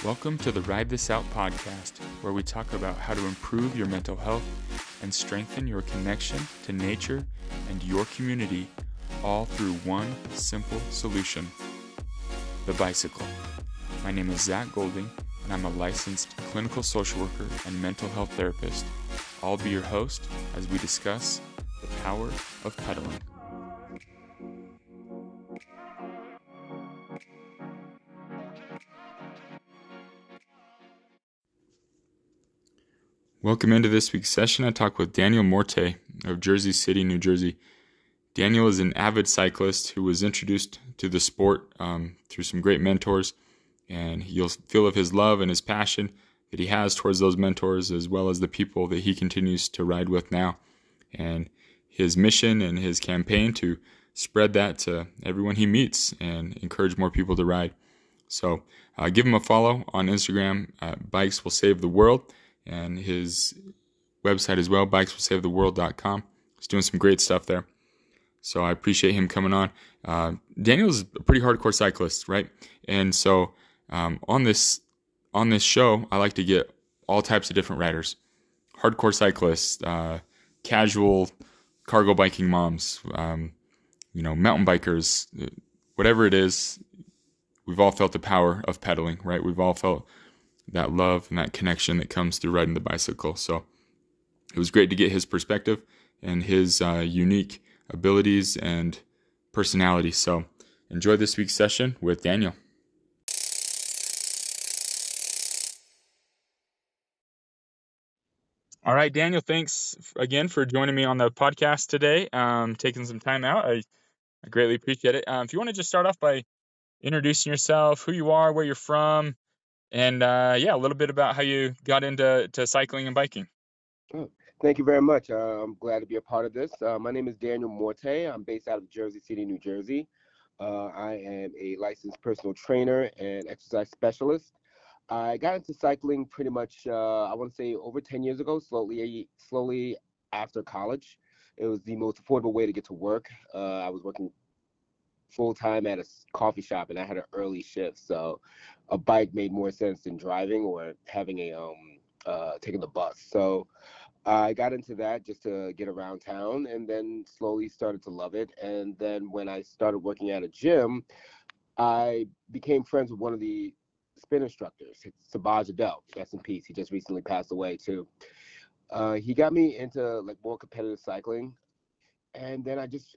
Welcome to the Ride This Out podcast, where we talk about how to improve your mental health and strengthen your connection to nature and your community, all through one simple solution: the bicycle. My name is Zach Golding, and I'm a licensed clinical social worker and mental health therapist. I'll be your host as we discuss the power of pedaling. Welcome into this week's session. I talk with Daniel Morteh of Jersey City, New Jersey. Daniel is an avid cyclist who was introduced to the sport through some great mentors, and you'll feel of his love and his passion that he has towards those mentors, as well as the people that he continues to ride with now, and his mission and his campaign to spread that to everyone he meets and encourage more people to ride. So give him a follow on Instagram at Bikes Will Save the World, and his website as well, bikeswillsavetheworld.com. He's doing some great stuff there. So I appreciate him coming on. Daniel's a pretty hardcore cyclist, right? And so on this show, I like to get all types of different riders: hardcore cyclists, casual cargo biking moms, mountain bikers, whatever it is. We've all felt the power of pedaling, right? We've all felt that love and that connection that comes through riding the bicycle. So it was great to get his perspective and his unique abilities and personality. So enjoy this week's session with Daniel. All right, Daniel, thanks again for joining me on the podcast today, taking some time out. I greatly appreciate it. If you want to just start off by introducing yourself, who you are, where you're from, and a little bit about how you got into cycling and biking. Oh, thank you very much. I'm glad to be a part of this. My name is Daniel Morteh. I'm based out of Jersey City, New Jersey. I am a licensed personal trainer and exercise specialist. I got into cycling pretty much, I want to say over 10 years ago, slowly after college. It was the most affordable way to get to work. I was working full time at a coffee shop, and I had an early shift, so a bike made more sense than driving or having taking the bus. So I got into that just to get around town, and then slowly started to love it. And then when I started working at a gym, I became friends with one of the spin instructors, Sabaj Adel. Rest in peace. He just recently passed away too. He got me into like more competitive cycling, and then I just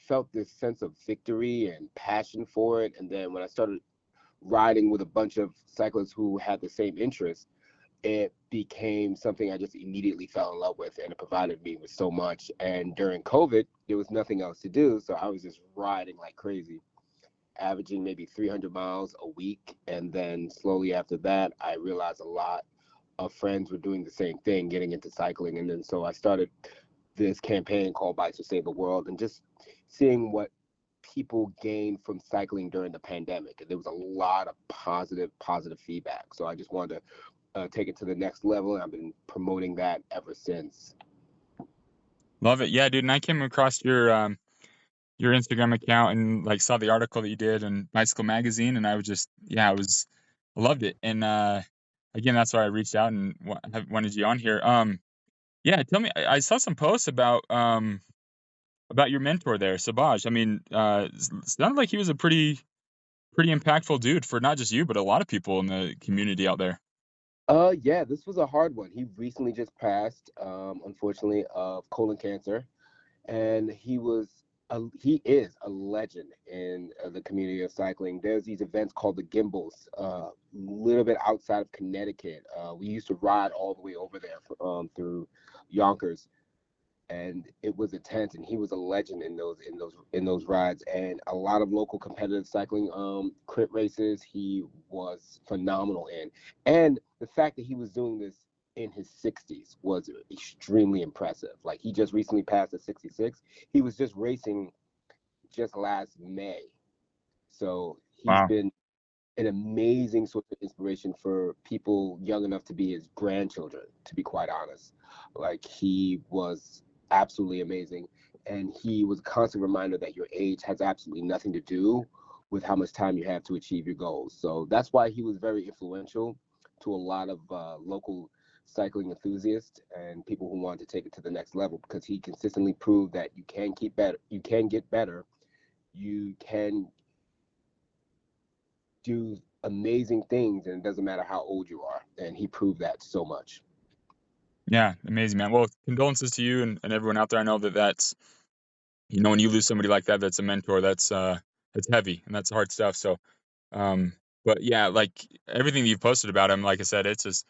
felt this sense of victory and passion for it. And then when I started riding with a bunch of cyclists who had the same interests, it became something I just immediately fell in love with, and it provided me with so much. And during COVID, there was nothing else to do, so I was just riding like crazy, averaging maybe 300 miles a week. And then slowly after that, I realized a lot of friends were doing the same thing, getting into cycling. And then so I started this campaign called Bikes to Save the World, and just seeing what people gained from cycling during the pandemic. There was a lot of positive feedback. So I just wanted to take it to the next level, and I've been promoting that ever since. Love it. Yeah, dude. And I came across your Instagram account and like saw the article that you did in Bicycle Magazine, and I was just, I loved it. And again, that's why I reached out and wanted you on here. Tell me. I saw some posts about your mentor there, Sabaj. I mean, it sounded like he was a pretty impactful dude for not just you, but a lot of people in the community out there. Yeah, this was a hard one. He recently just passed, unfortunately, of colon cancer, and he is a legend in the community of cycling. There's these events called the Gimbals, a little bit outside of Connecticut. We used to ride all the way over there through Yonkers, and it was intense. And he was a legend in those rides, and a lot of local competitive cycling crit races. He was phenomenal in, and the fact that he was doing this in his 60s was extremely impressive. Like, he just recently passed at 66. He was just racing just last May, so he's Wow. been an amazing source of inspiration for people young enough to be his grandchildren, to be quite honest. Like, he was absolutely amazing, and he was a constant reminder that your age has absolutely nothing to do with how much time you have to achieve your goals. So that's why he was very influential to a lot of local cycling enthusiasts and people who want to take it to the next level, because he consistently proved that you can keep better, you can get better, you can do amazing things, and it doesn't matter how old you are. And he proved that so much. Yeah, amazing, man. Well, condolences to you and everyone out there. I know that that's, when you lose somebody like that, that's a mentor, that's heavy and that's hard stuff. So, um, but yeah, like everything that you've posted about him, like I said, it just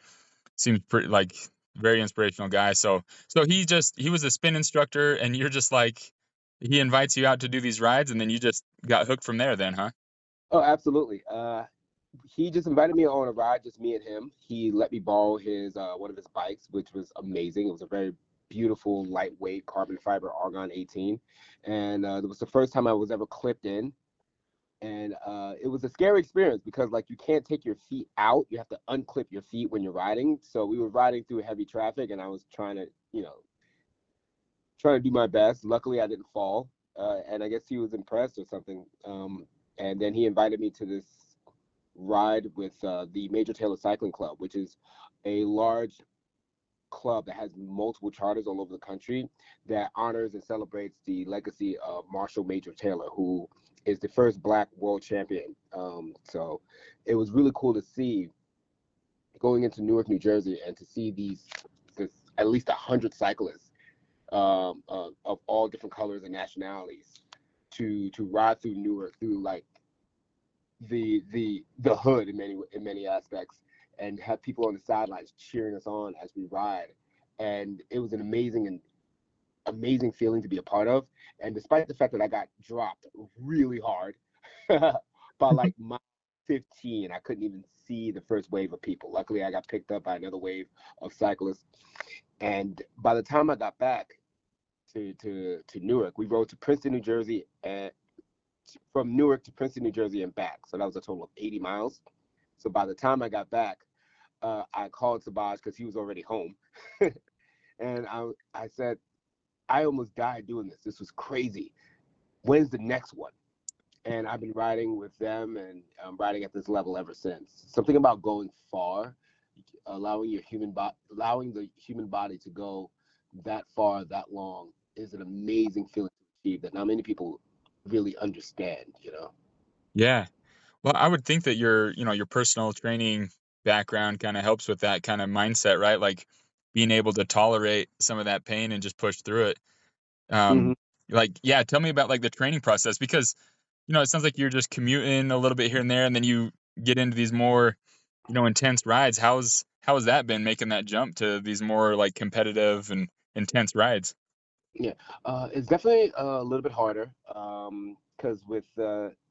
seems pretty like very inspirational guy. So he was a spin instructor, and you're just like, he invites you out to do these rides, and then you just got hooked from there, then, huh? Oh, absolutely. He just invited me on a ride, just me and him. He let me borrow his one of his bikes, which was amazing. It was a very beautiful, lightweight carbon fiber Argon 18, and it was the first time I was ever clipped in. And it was a scary experience because, like, you can't take your feet out. You have to unclip your feet when you're riding. So we were riding through heavy traffic, and I was trying to, trying to do my best. Luckily, I didn't fall, and I guess he was impressed or something. And then he invited me to this ride with the Major Taylor Cycling Club, which is a large club that has multiple charters all over the country that honors and celebrates the legacy of Marshall Major Taylor, who is the first Black world champion. So it was really cool to see, going into Newark, New Jersey, and to see this at least 100 cyclists of all different colors and nationalities to ride through Newark, through like the hood in many aspects, and have people on the sidelines cheering us on as we ride. And it was an amazing feeling to be a part of. And despite the fact that I got dropped really hard by like mile 15, I couldn't even see the first wave of people. Luckily, I got picked up by another wave of cyclists. And by the time I got back to Newark, we rode to Princeton, New Jersey, and from Newark to Princeton, New Jersey, and back. So that was a total of 80 miles. So by the time I got back, I called Sabaj because he was already home, and I said, I almost died doing this. This was crazy. When's the next one? And I've been riding with them, and I'm riding at this level ever since. Something about going far, allowing the human body to go that far, that long, is an amazing feeling to achieve that not many people really understand. Yeah. Well, I would think that your personal training background kind of helps with that kind of mindset, right? Like being able to tolerate some of that pain and just push through it. Hmm. Like, yeah, tell me about like the training process, because it sounds like you're just commuting a little bit here and there, and then you get into these more, intense rides. How has that been, making that jump to these more like competitive and intense rides? Yeah, it's definitely a little bit harder because with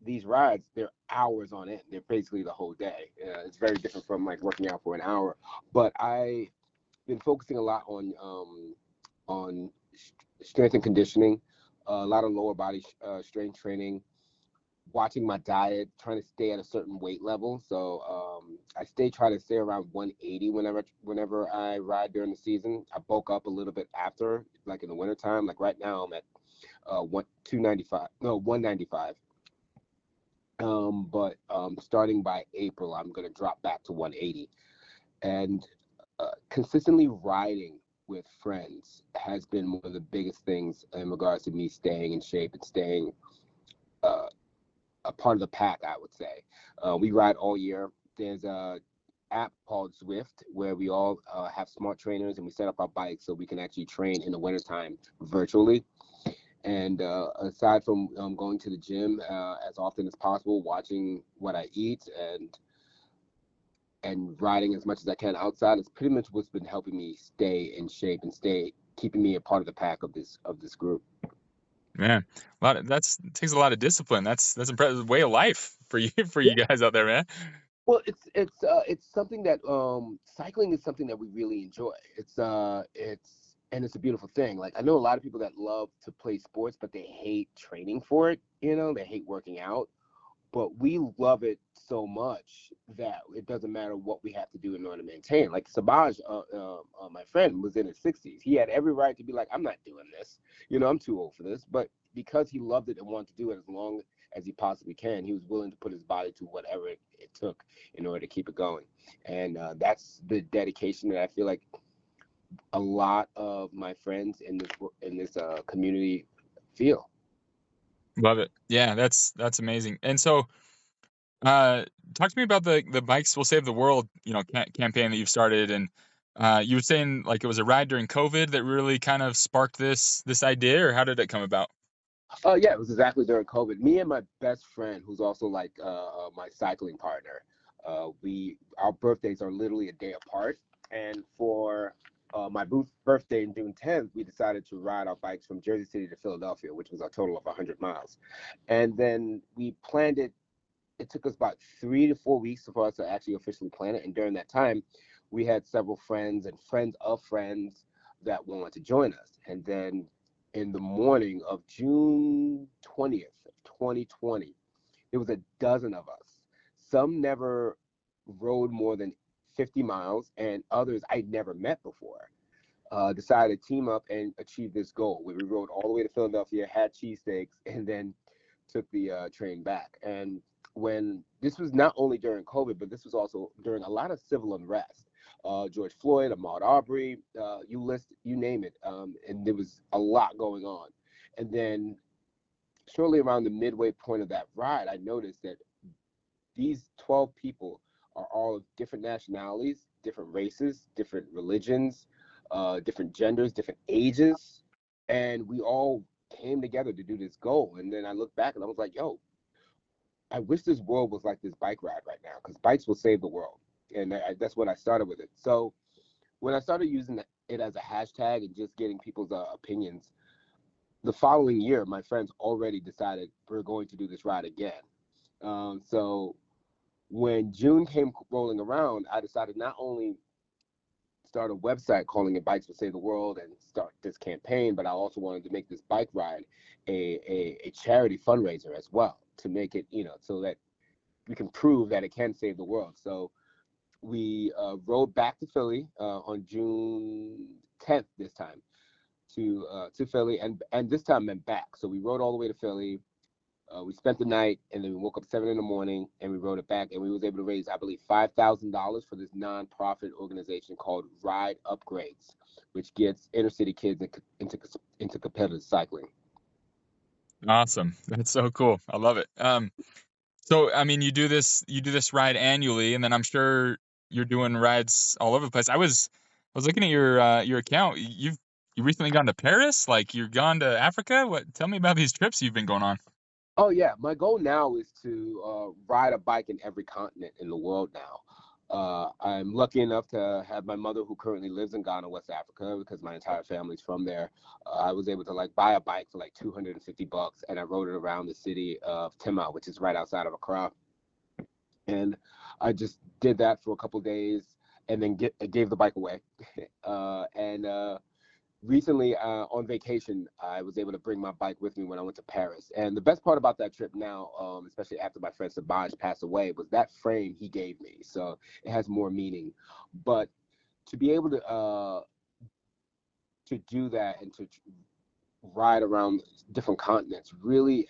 these rides, they're hours on end. They're basically the whole day. It's very different from like working out for an hour. But I've been focusing a lot on strength and conditioning, a lot of lower body strength training, watching my diet, trying to stay at a certain weight level. So I try to stay around 180 whenever I ride during the season. I bulk up a little bit after, like in the wintertime. Like right now, I'm at 295, no 195. But starting by April, I'm gonna drop back to 180. And consistently riding with friends has been one of the biggest things in regards to me staying in shape and staying uh, a part of the pack, I would say. We ride all year. There's a app called Zwift where we all have smart trainers, and we set up our bikes so we can actually train in the wintertime virtually. And aside from going to the gym as often as possible, watching what I eat, and riding as much as I can outside, is pretty much what's been helping me stay in shape and stay keeping me a part of the pack of this group. Man, that's takes a lot of discipline. That's impressive way of life for you for you guys out there, man. Well, it's something that cycling is something that we really enjoy. It's a beautiful thing. Like, I know a lot of people that love to play sports, but they hate training for it. They hate working out. But we love it so much that it doesn't matter what we have to do in order to maintain. Like Sabaj, my friend, was in his 60s. He had every right to be like, I'm not doing this. I'm too old for this. But because he loved it and wanted to do it as long as he possibly can, he was willing to put his body to whatever it took in order to keep it going. And that's the dedication that I feel like a lot of my friends in this community feel. Love it. Yeah, that's amazing. And so, uh, talk to me about the Bikes Will Save the World, campaign that you've started. And you were saying like it was a ride during COVID that really kind of sparked this idea, or how did it come about? Oh yeah, it was exactly during COVID. Me and my best friend, who's also like my cycling partner, we our birthdays are literally a day apart. And for my birthday in June 10th, we decided to ride our bikes from Jersey City to Philadelphia, which was a total of 100 miles. And then we planned it. It took us about 3 to 4 weeks for us to actually officially plan it. And during that time, we had several friends and friends of friends that wanted to join us. And then in the morning of June 20th, 2020, it was a dozen of us. Some never rode more than 50 miles, and others I'd never met before. Decided to team up and achieve this goal. We rode all the way to Philadelphia, had cheesesteaks, and then took the train back. And when this was not only during COVID, but this was also during a lot of civil unrest. George Floyd, Ahmaud Arbery, you name it, and there was a lot going on. And then shortly around the midway point of that ride, I noticed that these 12 people are all of different nationalities, different races, different religions, different genders, different ages, and we all came together to do this goal. And then I looked back and I was like, yo, I wish this world was like this bike ride right now, because bikes will save the world. And that's when I started with it. So when I started using it as a hashtag and just getting people's opinions, the following year, my friends already decided we're going to do this ride again. So when June came rolling around, I decided not only start a website calling it Bikes Will Save the World and start this campaign, but I also wanted to make this bike ride a charity fundraiser as well, to make it, so that we can prove that it can save the world. So we rode back to Philly on June 10th this time to Philly, and this time meant back. So we rode all the way to Philly. We spent the night, and then we woke up 7 in the morning, and we rode it back, and we was able to raise, I believe, $5,000 for this nonprofit organization called Ride Upgrades, which gets inner city kids into competitive cycling. Awesome. That's so cool. I love it. So I mean, you do this ride annually, and then I'm sure you're doing rides all over the place. I was looking at your account. You recently gone to Paris? Like you're gone to Africa? What? Tell me about these trips you've been going on. Oh yeah, my goal now is to ride a bike in every continent in the world now. I'm lucky enough to have my mother, who currently lives in Ghana, West Africa, because my entire family's from there. I was able to like buy a bike for like $250, and I rode it around the city of Tema, which is right outside of Accra. And I just did that for a couple of days, and then gave the bike away. And recently on vacation, I was able to bring my bike with me when I went to Paris. And the best part about that trip now, especially after my friend Sabaj passed away, was that frame he gave me. So it has more meaning. But to be able to do that and to ride around different continents really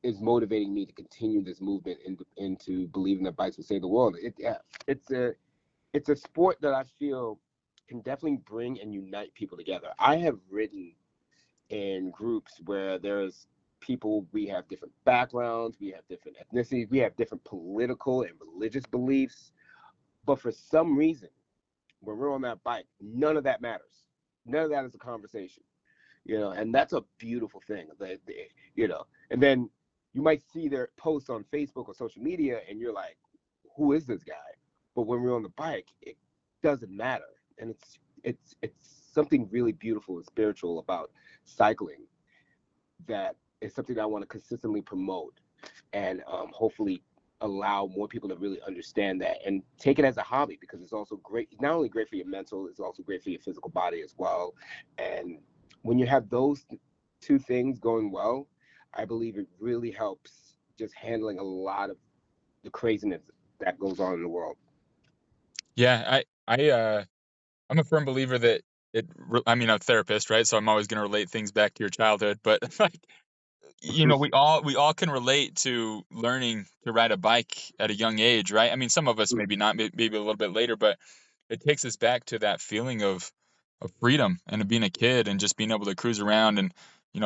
is motivating me to continue this movement into believing that bikes will save the world. It's a sport that I feel can definitely bring and unite people together. I have ridden in groups where there's people, we have different backgrounds, we have different ethnicities, we have different political and religious beliefs, but for some reason, when we're on that bike, none of that matters. None of that is a conversation, and that's a beautiful thing. And then you might see their posts on Facebook or social media, and you're like, who is this guy? But when we're on the bike, it doesn't matter, and it's something really beautiful and spiritual about cycling that is something that I want to consistently promote, and hopefully allow more people to really understand that and take it as a hobby, because it's also great. It's not only great for your mental, it's also great for your physical body as well. And when you have those two things going well, I believe it really helps just handling a lot of the craziness that goes on in the world. Yeah, I'm a firm believer that I mean, I'm a therapist, right? So I'm always going to relate things back to your childhood, but like, we all can relate to learning to ride a bike at a young age, right? I mean, some of us maybe not, maybe a little bit later, but it takes us back to that feeling of freedom and of being a kid and just being able to cruise around and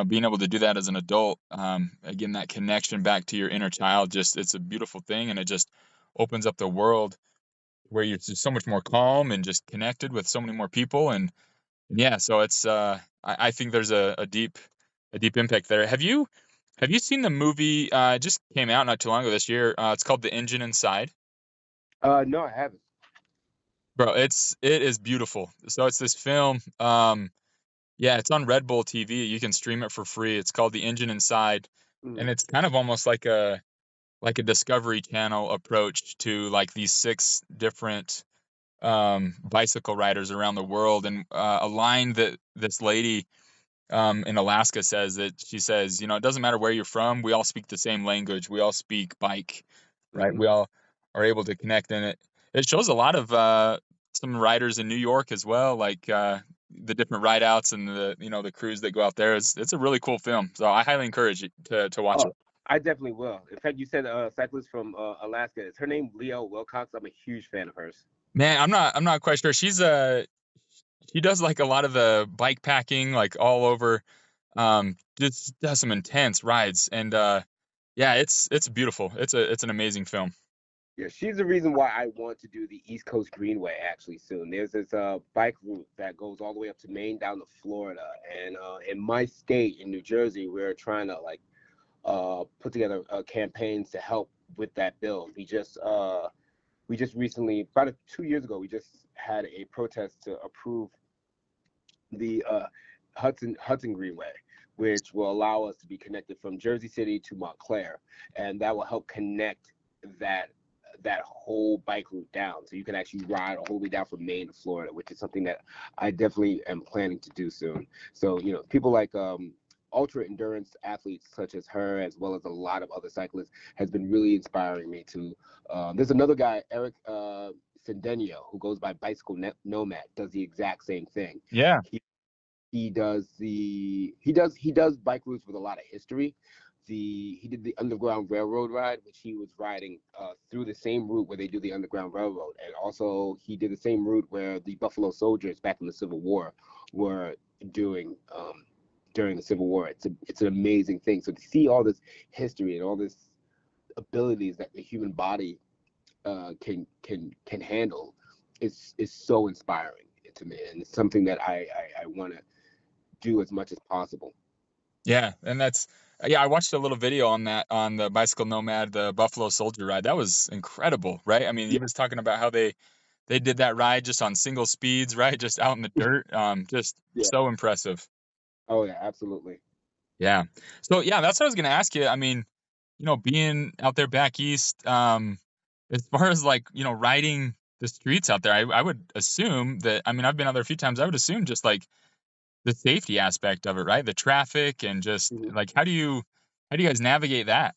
being able to do that as an adult. Again, that connection back to your inner child, just it's a beautiful thing, and it just opens up the world where you're just so much more calm and just connected with so many more people. And yeah, so it's I think there's a deep impact there. Have you seen the movie? It just came out not too long ago this year. It's called The Engine Inside. No, I haven't. Bro, it is beautiful. So it's this film. Yeah, it's on Red Bull TV. You can stream it for free. It's called The Engine Inside, and Mm, it's kind of almost like a Discovery Channel approach to like these six different bicycle riders around the world, and a line that this lady in Alaska says that she says, it doesn't matter where you're from, we all speak the same language. We all speak bike, right? mm-hmm. We all are able to connect, and it shows a lot of some riders in New York as well, like the different ride outs and the crews that go out there. It's a really cool film, so I highly encourage you to watch Oh, it. I definitely will. In fact, you said cyclist from Alaska. Is her name Leo Wilcox? I'm a huge fan of hers. Man, I'm not quite sure. She does like a lot of the bike packing, like all over. Just does some intense rides, and yeah, it's beautiful. It's an amazing film. Yeah, she's the reason why I want to do the East Coast Greenway actually soon. There's this bike route that goes all the way up to Maine down to Florida, and in my state in New Jersey, we're trying to like put together campaigns to help with that build. We just recently, about 2 years ago, we just had a protest to approve the Hudson Greenway, which will allow us to be connected from Jersey City to Montclair, and that will help connect that that whole bike route down, so you can actually ride all the way down from Maine to Florida, which is something that I definitely am planning to do soon. So people like ultra endurance athletes such as her, as well as a lot of other cyclists, has been really inspiring me to. There's another guy, Eric Sendenio, who goes by Bicycle Nomad, does the exact same thing. Yeah. He does bike routes with a lot of history. He did the Underground Railroad ride, which he was riding through the same route where they do the Underground Railroad, and also he did the same route where the Buffalo Soldiers back in the Civil War were doing during the Civil War. It's an amazing thing. So to see all this history and all this abilities that the human body can handle is so inspiring to me, and it's something that I want to do as much as possible. Yeah, and yeah, I watched a little video on that on the Bicycle Nomad, the Buffalo Soldier ride. That was incredible, right? I mean, he Yeah, was talking about how they did that ride just on single speeds, right? Just out in the dirt. Just yeah. so impressive. Oh yeah, absolutely. Yeah. So yeah, that's what I was gonna ask you. I mean, being out there back east, as far as like, riding the streets out there, I would assume that, I mean, I've been out there a few times. I would assume just like the safety aspect of it, right? The traffic and just Mhm. like how do you guys navigate that?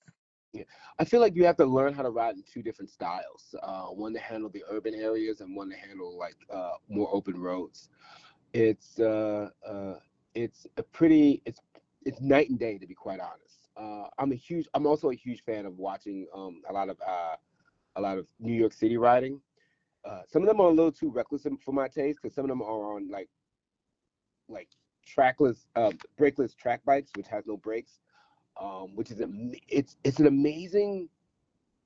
Yeah, I feel like you have to learn how to ride in two different styles. One to handle the urban areas and one to handle like more open roads. It's it's a pretty it's night and day, to be quite honest. I'm also a huge fan of watching a lot of New York City riding. Some of them are a little too reckless for my taste, because some of them are on like trackless, brakeless track bikes, which has no brakes, which is it's an amazing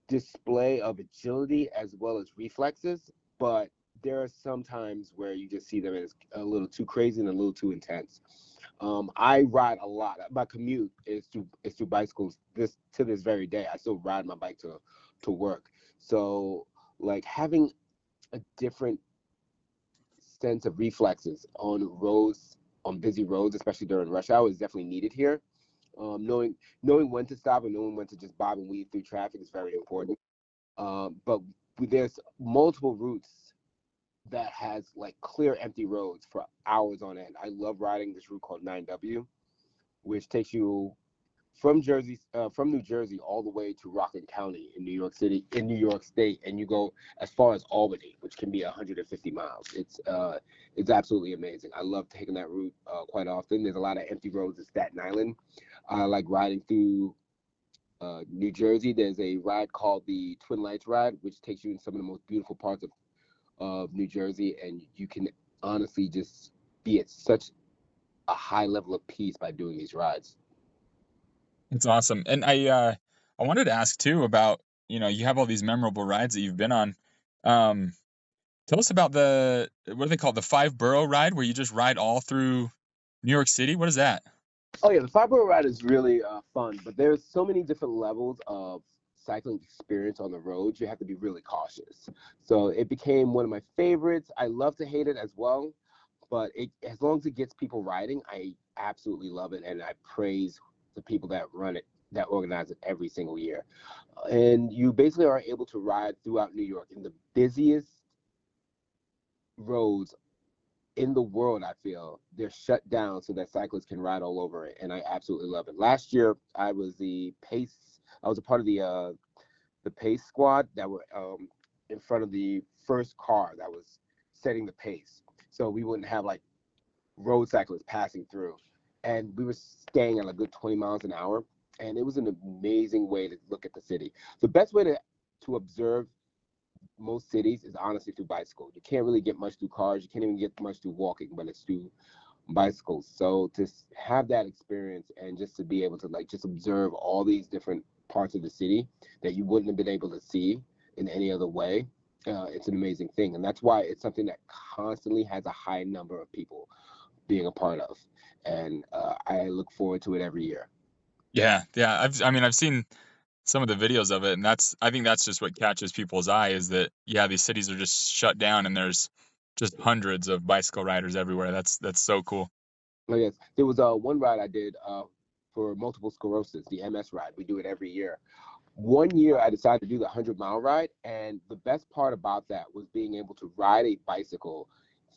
display of agility as well as reflexes. But there are some times where you just see them as a little too crazy and a little too intense. I ride a lot. My commute is through bicycles. To this very day, I still ride my bike to work. So like having a different sense of reflexes on busy roads, especially during rush hour, is definitely needed here. Knowing when to stop and knowing when to just bob and weave through traffic is very important. But there's multiple routes that has like clear empty roads for hours on end. I love riding this route called 9W, which takes you from New Jersey all the way to Rockland County in New York City, in New York State, and you go as far as Albany, which can be 150 miles. It's absolutely amazing. I love taking that route quite often. There's a lot of empty roads in Staten Island. I like riding through New Jersey. There's a ride called the Twin Lights ride, which takes you in some of the most beautiful parts of New Jersey, and you can honestly just be at such a high level of peace by doing these rides. It's awesome. And I wanted to ask too about, you have all these memorable rides that you've been on. Um, Tell us about what do they call it? The five borough ride where you just ride all through New York City. What is that? Oh yeah, the five-borough ride is really fun, but there's so many different levels of cycling experience on the road. You have to be really cautious. So it became one of my favorites. I love to hate it as well, but as long as it gets people riding, I absolutely love it, and I praise the people that run it, that organize it every single year. And you basically are able to ride throughout New York in the busiest roads in the world. I feel they're shut down so that cyclists can ride all over it, and I absolutely love it. Last year, I was a part of the pace squad that were in front of the first car that was setting the pace, so we wouldn't have like road cyclists passing through, and we were staying at a good 20 miles an hour, and it was an amazing way to look at the city. The best way to observe most cities is honestly through bicycle. You can't really get much through cars. You can't even get much through walking, but it's through bicycles. So to have that experience and just to be able to like just observe all these different parts of the city that you wouldn't have been able to see in any other way, it's an amazing thing. And that's why it's something that constantly has a high number of people being a part of. And I look forward to it every year. Yeah, yeah. I've seen some of the videos of it, and I think that's just what catches people's eye is that, yeah, these cities are just shut down and there's just hundreds of bicycle riders everywhere. That's so cool. Oh, yes, there was one ride I did for multiple sclerosis, the MS ride. We do it every year. One year I decided to do the 100-mile ride, and the best part about that was being able to ride a bicycle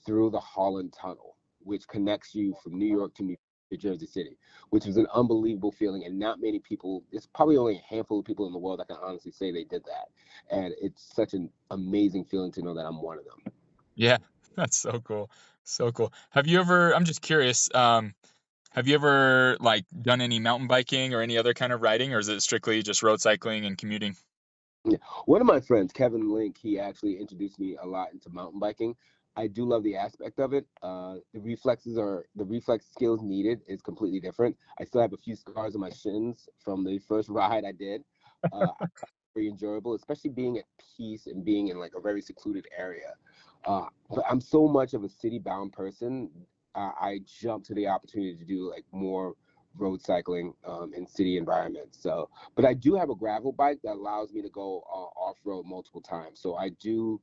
through the Holland Tunnel, which connects you from New York to New Jersey City, which was an unbelievable feeling. And not many people, it's probably only a handful of people in the world that can honestly say they did that. And it's such an amazing feeling to know that I'm one of them. Yeah, that's so cool. So cool. I'm just curious, have you ever like done any mountain biking or any other kind of riding, or is it strictly just road cycling and commuting? Yeah. One of my friends, Kevin Link, he actually introduced me a lot into mountain biking. I do love the aspect of it. The reflex skills needed is completely different. I still have a few scars on my shins from the first ride I did. Very enjoyable, especially being at peace and being in like a very secluded area. But I'm so much of a city-bound person. I jump to the opportunity to do like more road cycling in city environments. So, but I do have a gravel bike that allows me to go off-road multiple times. So I do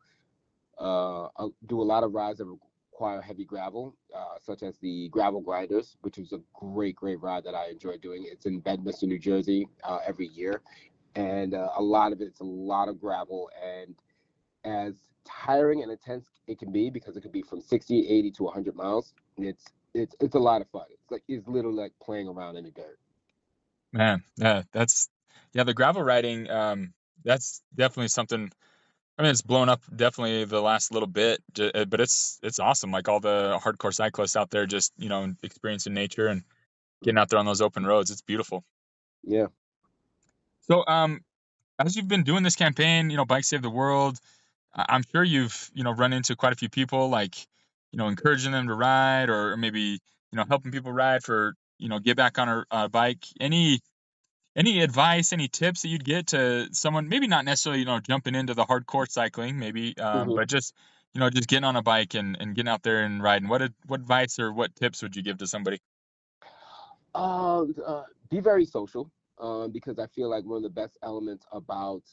a lot of rides that require heavy gravel, such as the gravel grinders, which is a great ride that I enjoy doing. It's in Bedminster, New Jersey, every year, and a lot of it's a lot of gravel, and as tiring and intense it can be because it could be from 60, 80 to 100 miles. It's a lot of fun. It's literally like playing around in the dirt. Man, yeah, yeah, the gravel riding, that's definitely something. I mean, it's blown up definitely the last little bit, but it's awesome. Like all the hardcore cyclists out there, just experiencing nature and getting out there on those open roads. It's beautiful. Yeah. So, as you've been doing this campaign, Bike Save the World, I'm sure you've run into quite a few people, like encouraging them to ride, or maybe helping people ride for get back on a bike. Any advice, any tips that you'd get to someone, maybe not necessarily, jumping into the hardcore cycling, maybe, Mhm. but just getting on a bike and getting out there and riding. What advice or what tips would you give to somebody? Be very social, because I feel like one of the best elements about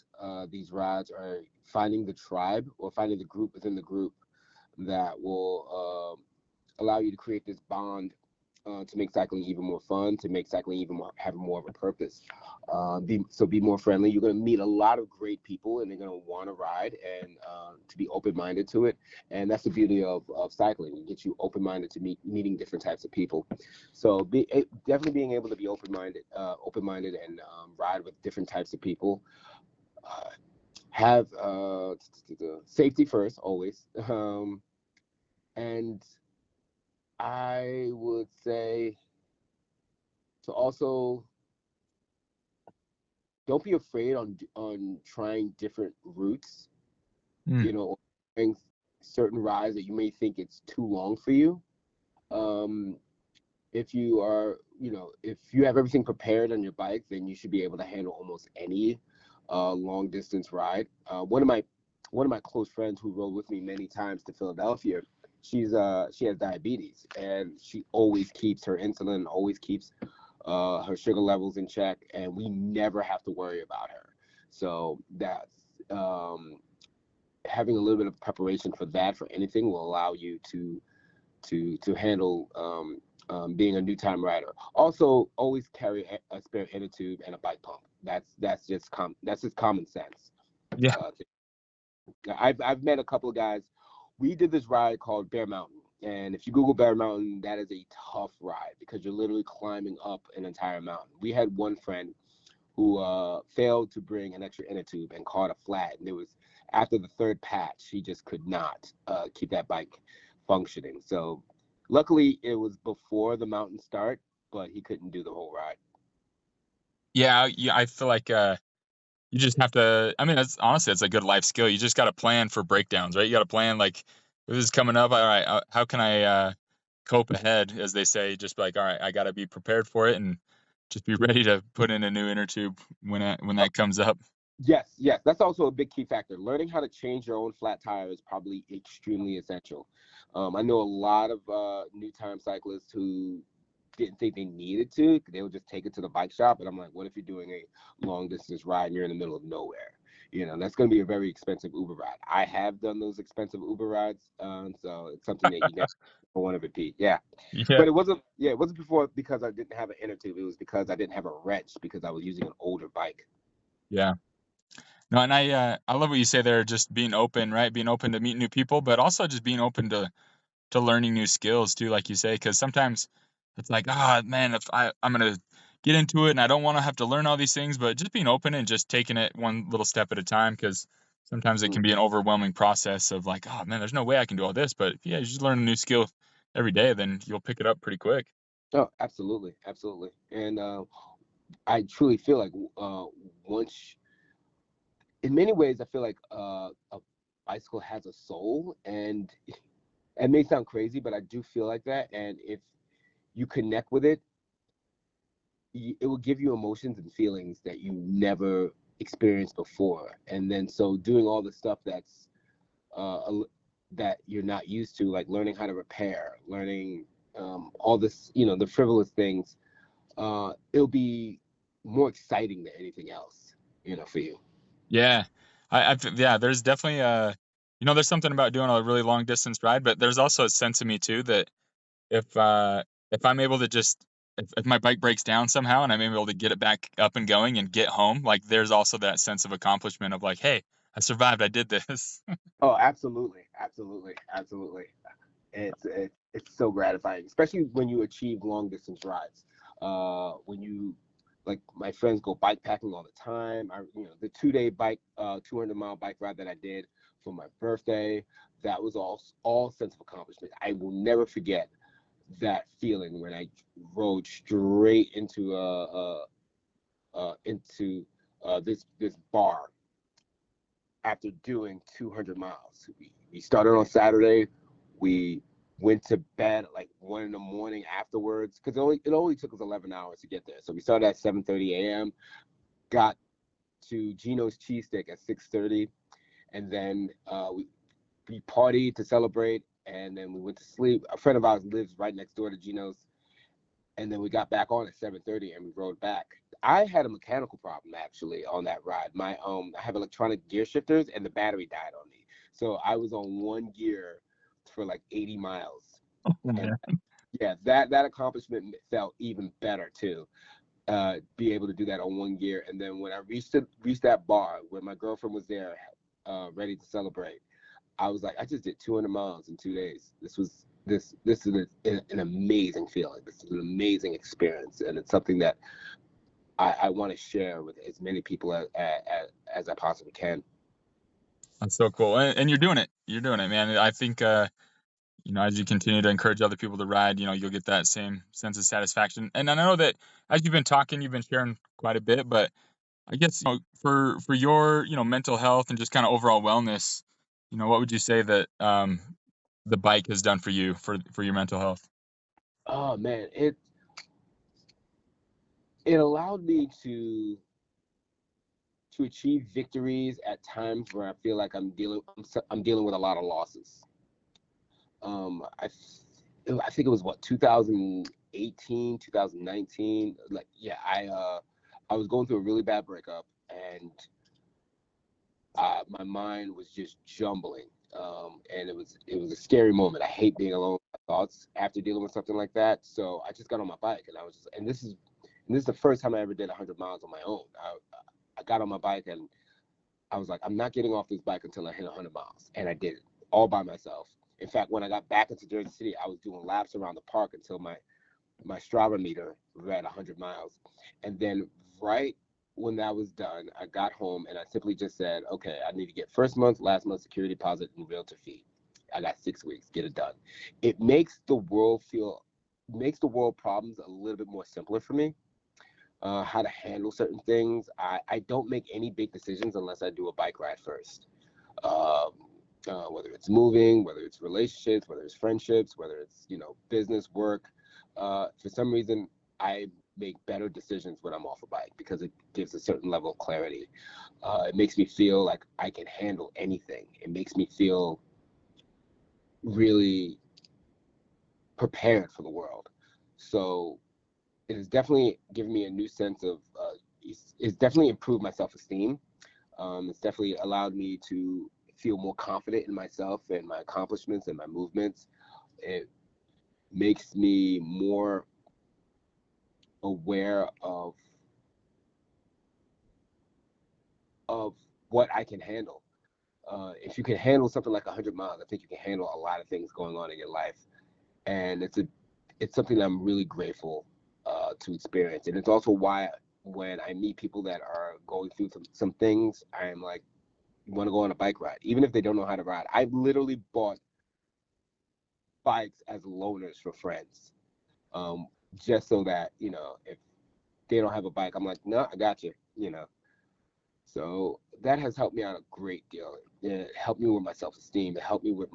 these rides are finding the tribe or finding the group within the group that will allow you to create this bond to make cycling even more fun, to make cycling even more have more of a purpose. Be more friendly. You're going to meet a lot of great people, and they're going to want to ride and to be open minded to it. And that's the beauty of cycling. It gets you open minded to meeting different types of people. So definitely being able to be open minded, and ride with different types of people. Uh, have safety first always, and I would say to also don't be afraid on trying different routes. Mm. You know, trying certain rides that you may think it's too long for you. Um, if you are, if you have everything prepared on your bike, then you should be able to handle almost any long distance ride. One of my close friends who rode with me many times to Philadelphia, she has diabetes, and she always keeps her insulin, always keeps her sugar levels in check, and we never have to worry about her. So that's having a little bit of preparation for that for anything will allow you to handle being a new time rider. Also, always carry a spare inner tube and a bike pump. That's just common sense. Yeah. Uh, I've met a couple of guys. We did this ride called Bear Mountain, and if you Google Bear Mountain, that is a tough ride because you're literally climbing up an entire mountain. We had one friend who failed to bring an extra inner tube and caught a flat, and it was after the third patch he just could not keep that bike functioning. So luckily it was before the mountain start, but he couldn't do the whole ride. Yeah, yeah, I feel like you just have to. I mean, it's honestly, it's a good life skill. You just got to plan for breakdowns, right? You got to plan like if this is coming up. All right, how can I cope ahead, as they say? Just be like, all right, I got to be prepared for it and just be ready to put in a new inner tube when that comes up. Yes, yes, that's also a big key factor. Learning how to change your own flat tire is probably extremely essential. I know a lot of new time cyclists who didn't think they needed to. They would just take it to the bike shop, and I'm like, what if you're doing a long distance ride and you're in the middle of nowhere? That's going to be a very expensive Uber ride. I have done those expensive Uber rides, so it's something that you never want to repeat. Yeah, Yeah, but it wasn't before because I didn't have an inner tube. It was because I didn't have a wrench because I was using an older bike. yeah. No, and I love what you say there. Just being open, right? Being open to meet new people, but also just being open to learning new skills too, like you say, because sometimes it's like, ah, man, if I'm gonna get into it and I don't want to have to learn all these things, but just being open and just taking it one little step at a time, because sometimes it Mm. can be an overwhelming process of like, oh man, there's no way I can do all this, but yeah, you just learn a new skill every day, then you'll pick it up pretty quick. Oh, absolutely, absolutely. And I truly feel like once, in many ways, I feel like a bicycle has a soul, and it may sound crazy, but I do feel like that. And if you connect with it, it will give you emotions and feelings that you never experienced before. And then so doing all the stuff that you're not used to, like learning how to repair, learning all this, the frivolous things, it'll be more exciting than anything else, for you. Yeah, yeah, there's definitely there's something about doing a really long distance ride, but there's also a sense of me too that if if I'm able to just if my bike breaks down somehow and I'm able to get it back up and going and get home, like there's also that sense of accomplishment of like, hey, I survived, I did this. Oh, absolutely, absolutely, absolutely. It's so gratifying, especially when you achieve long distance rides. When you like my friends go bike packing all the time. The 2 day 200-mile bike ride that I did for my birthday, that was all sense of accomplishment. I will never forget that feeling when I rode straight into this bar after doing 200 miles. We started on Saturday. We went to bed at like 1 in the morning afterwards because it only took us 11 hours to get there. So we started at 7:30 a.m. Got to Gino's Cheesesteak at 6:30, and then we partied to celebrate, and then we went to sleep. A friend of ours lives right next door to Gino's, and then we got back on at 7:30 and we rode back. I had a mechanical problem actually on that ride. I have electronic gear shifters and the battery died on me. So I was on one gear for like 80 miles. Oh And man. yeah, that accomplishment felt even better too. Be able to do that on 1 year, and then when I reached that bar where my girlfriend was there, ready to celebrate, I was like, I just did 200 miles in 2 days. This is an amazing feeling. This is an amazing experience, and it's something that I want to share with as many people as I possibly can. That's so cool, and you're doing it. You're doing it, man. I think as you continue to encourage other people to ride, you'll get that same sense of satisfaction. And I know that as you've been talking, you've been sharing quite a bit, but I guess for your mental health and just kind of overall wellness, what would you say that the bike has done for you for your mental health? Oh man, it allowed me to achieve victories at times where I feel like I'm dealing with a lot of losses. I think it was what, 2018, 2019. Like, yeah, I was going through a really bad breakup, and my mind was just jumbling. And it was a scary moment. I hate being alone with my thoughts after dealing with something like that. So I just got on my bike, and I was just, and this is the first time I ever did 100 miles on my own. I got on my bike, and I was like, I'm not getting off this bike until I hit 100 miles. And I did it all by myself. In fact, when I got back into Jersey City, I was doing laps around the park until my Strava meter read 100 miles. And then right when that was done, I got home and I simply just said, okay, I need to get first month, last month security deposit, and realtor fee. I got 6 weeks, get it done. It makes the world problems a little bit more simpler for me. How to handle certain things. I don't make any big decisions unless I do a bike ride first. Um, whether it's moving, whether it's relationships, whether it's friendships, whether it's business work. For some reason, I make better decisions when I'm off a bike because it gives a certain level of clarity. It makes me feel like I can handle anything. It makes me feel really prepared for the world. So it has definitely given me a new sense of. It's definitely improved my self-esteem. It's definitely allowed me to feel more confident in myself and my accomplishments and my movements. It makes me more aware of what I can handle. If you can handle something like 100 miles, I think you can handle a lot of things going on in your life, and it's something that I'm really grateful to experience. And it's also why when I meet people that are going through some things, I'm like, you want to go on a bike ride, even if they don't know how to ride. I've literally bought bikes as loaners for friends, just so that if they don't have a bike, I'm like, no, I got you. So that has helped me out a great deal. It helped me with my self-esteem. It helped me with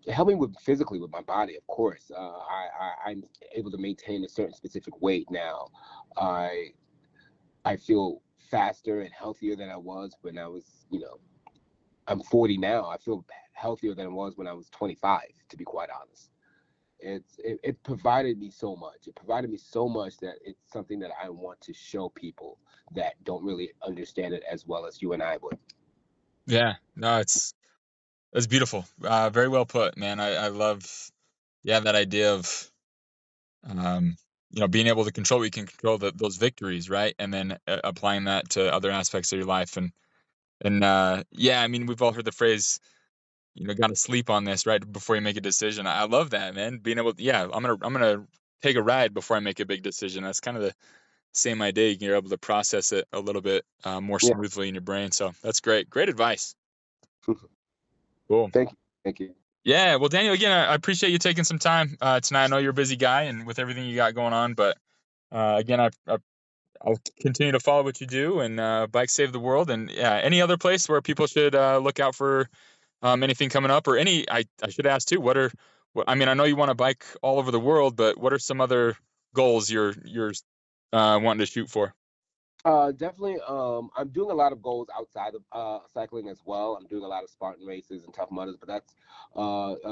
it helped me with physically with my body, of course. I'm able to maintain a certain specific weight now. I feel faster and healthier than I was when I was, I'm 40 now. I feel healthier than I was when I was 25, to be quite honest. It provided me so much. It provided me so much that it's something that I want to show people that don't really understand it as well as you and I would. Yeah, no, it's beautiful. Very well put, man. I love, yeah, that idea of um, being able to control what you can control, those victories, right? And then applying that to other aspects of your life. And yeah, I mean, we've all heard the phrase, got to sleep on this right before you make a decision. I love that, man. Being able to, yeah, I'm gonna take a ride before I make a big decision. That's kind of the same idea. You're able to process it a little bit more Yeah. smoothly in your brain. So that's great. Great advice. Cool. Thank you. Thank you. Yeah. Well, Daniel, again, I appreciate you taking some time tonight. I know you're a busy guy and with everything you got going on, but again, I'll continue to follow what you do and bike save the world. And yeah, any other place where people should look out for anything coming up or I should ask too, I mean, I know you want to bike all over the world, but what are some other goals you're wanting to shoot for? Definitely. I'm doing a lot of goals outside of cycling as well. I'm doing a lot of Spartan races and Tough Mudders, but that's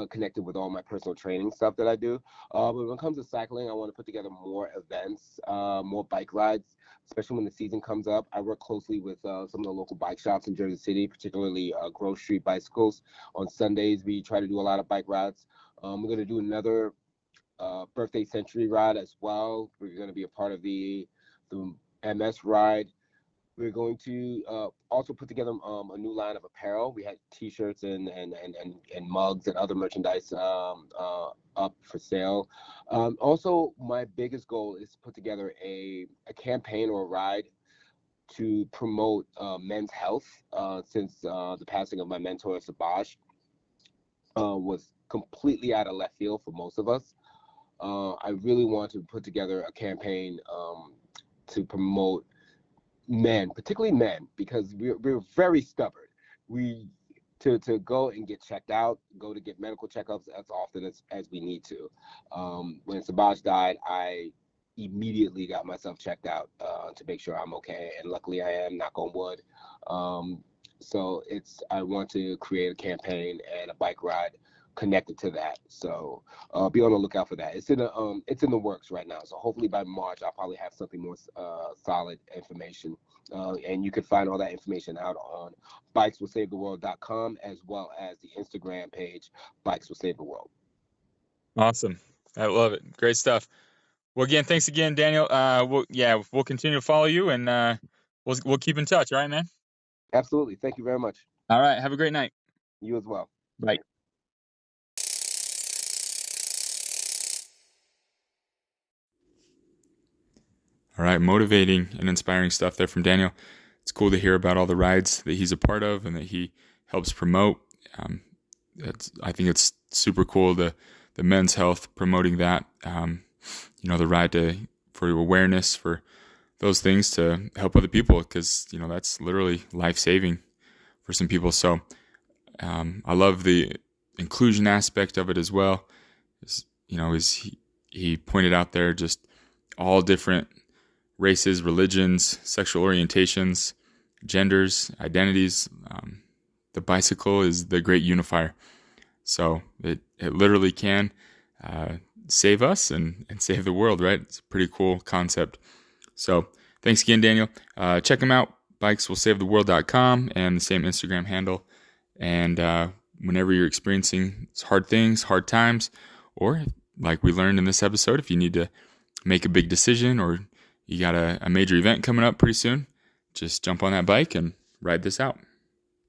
connected with all my personal training stuff that I do. But when it comes to cycling, I want to put together more events, more bike rides, especially when the season comes up. I work closely with some of the local bike shops in Jersey City, particularly Grove Street Bicycles. On Sundays, we try to do a lot of bike rides. We're going to do another birthday century ride as well. We're going to be a part of the MS ride. We're going to also put together a new line of apparel. We had T-shirts and mugs and other merchandise up for sale. Also, my biggest goal is to put together a campaign or a ride to promote men's health. Since the passing of my mentor, Sabash, was completely out of left field for most of us. I really want to put together a campaign to promote men, particularly men, because we're very stubborn. We to go and get checked out, go to get medical checkups as often as we need to. When Sabash died, I immediately got myself checked out to make sure I'm okay, and luckily I am. Knock on wood. So I want to create a campaign and a bike ride connected to that. So be on the lookout for that. It's in the works right now. So hopefully by March I'll probably have something more solid information. And you can find all that information out on bikeswillsavetheworld.com, as well as the Instagram page Bikes Will Save the World. Awesome. I love it. Great stuff. Well, again, thanks again, Daniel. We'll continue to follow you, and we'll keep in touch. All right, man. Absolutely. Thank you very much. All right. Have a great night. You as well. Bye. All right, motivating and inspiring stuff there from Daniel. It's cool to hear about all the rides that he's a part of and that he helps promote. I think it's super cool, the men's health, promoting that. The ride for awareness, for those things to help other people, because that's literally life-saving for some people. So I love the inclusion aspect of it as well. He pointed out there just all different races, religions, sexual orientations, genders, identities. The bicycle is the great unifier. So it literally can save us and save the world, right? It's a pretty cool concept. So thanks again, Daniel. Check him out, bikeswillsavetheworld.com, and the same Instagram handle. And whenever you're experiencing hard things, hard times, or like we learned in this episode, if you need to make a big decision or you got a major event coming up pretty soon, just jump on that bike and ride this out.